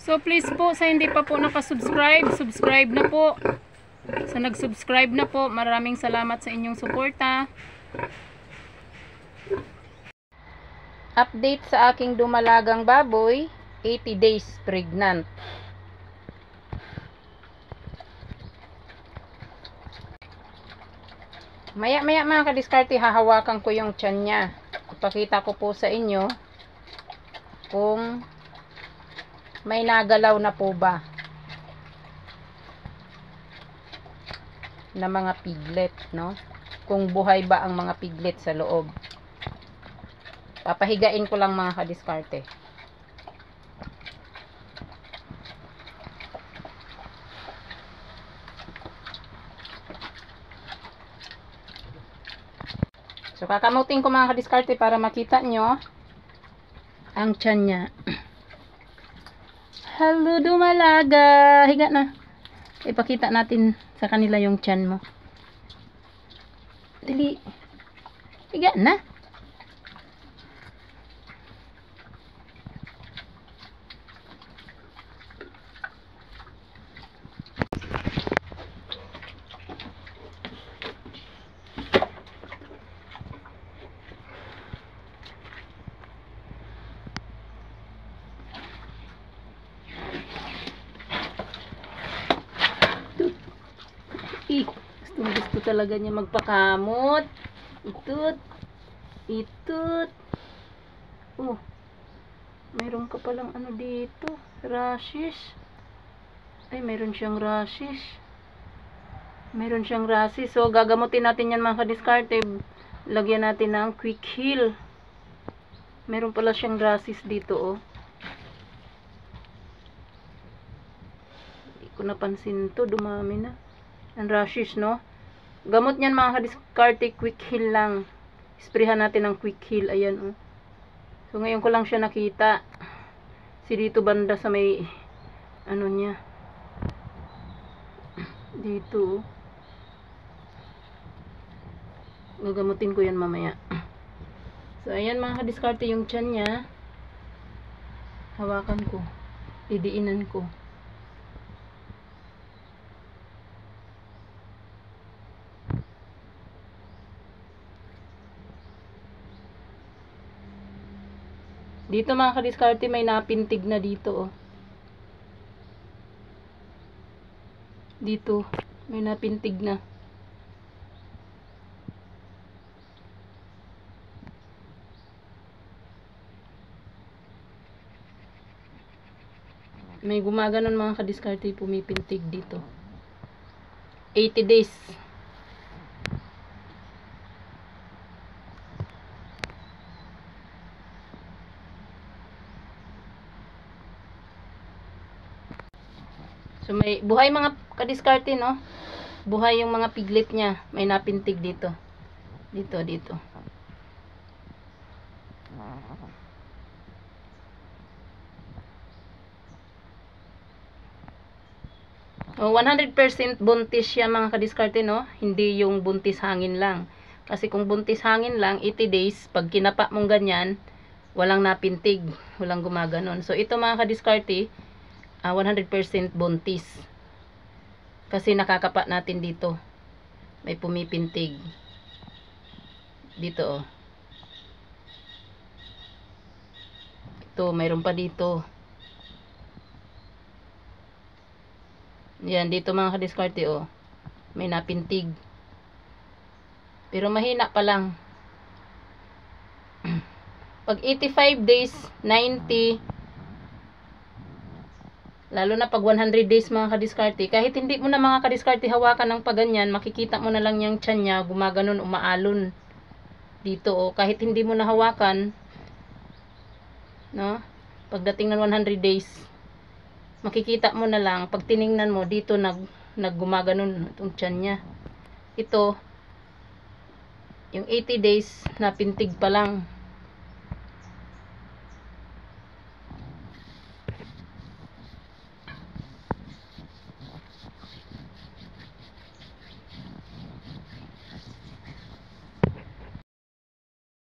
So please po, sa hindi pa po nakasubscribe, subscribe na po. Sa nag-subscribe na po, maraming salamat sa inyong suporta. Update sa aking dumalagang baboy, 80 days pregnant. Maya-maya mga kadiskarte, hahawakan ko yung tiyan niya. Ipakita ko po sa inyo kung may nagalaw na po ba na mga piglet, no? Kung buhay ba ang mga piglet sa loob. Papahigain ko lang mga kadiskarte. So kakamutin ko mga kadiskarte para makita nyo ang tiyan niya. Hello dumalaga, higa na. Ipakita natin sa kanila yung tiyan mo. Dali. Higa na. Gusto talaga niya magpakamot. Itut. Oh. Mayroon ka palang ano dito, rashes. Ay, mayroon siyang rashes. So gagamutin natin yan mga kadiskarte. Lagyan natin ng quick heal. Mayroon pala siyang rashes dito, oh. Hindi ko napansin to, dumami na. Ang rashes, no? Gamot niyan mga kadiskarte, quick heal lang. Sprayhan natin ng quick heal. Ayan, oh. So ngayon ko lang siya nakita. Si dito banda sa may ano niya. Dito, oh. Gagamutin ko yan mamaya. So ayan mga kadiskarte yung tiyan niya. Hawakan ko. Didiinan ko. Dito mga kadiskarte, may napintig na dito, oh. Dito, may napintig na. May gumaganon mga kadiskarte, pumipintig dito. 80 days. So may buhay mga kadiskarte, no? Buhay yung mga piglet niya. May napintig dito. Dito. Oh, 100% buntis siya mga kadiskarte, no? Hindi yung buntis hangin lang. Kasi kung buntis hangin lang, 80 days, pag kinapa mong ganyan, walang napintig, walang gumaganon. So ito mga kadiskarte, 100% buntis. Kasi nakakapa natin dito. May pumipintig. Dito, oh. Ito, mayroon pa dito. Yan, dito mga kadiskarte, oh. May napintig. Pero mahina pa lang. Pag 85 days, 90, lalo na pag 100 days mga kadiskarte, kahit hindi mo na mga kadiskarte hawakan ng paganyan, makikita mo na lang yung tiyan niya, gumaganon, umaalon. Dito, oh, kahit hindi mo na hawakan, no? Pagdating ng 100 days, makikita mo na lang, pag tiningnan mo, dito naggumaganon itong tiyan niya. Ito, yung 80 days, napintig pa lang.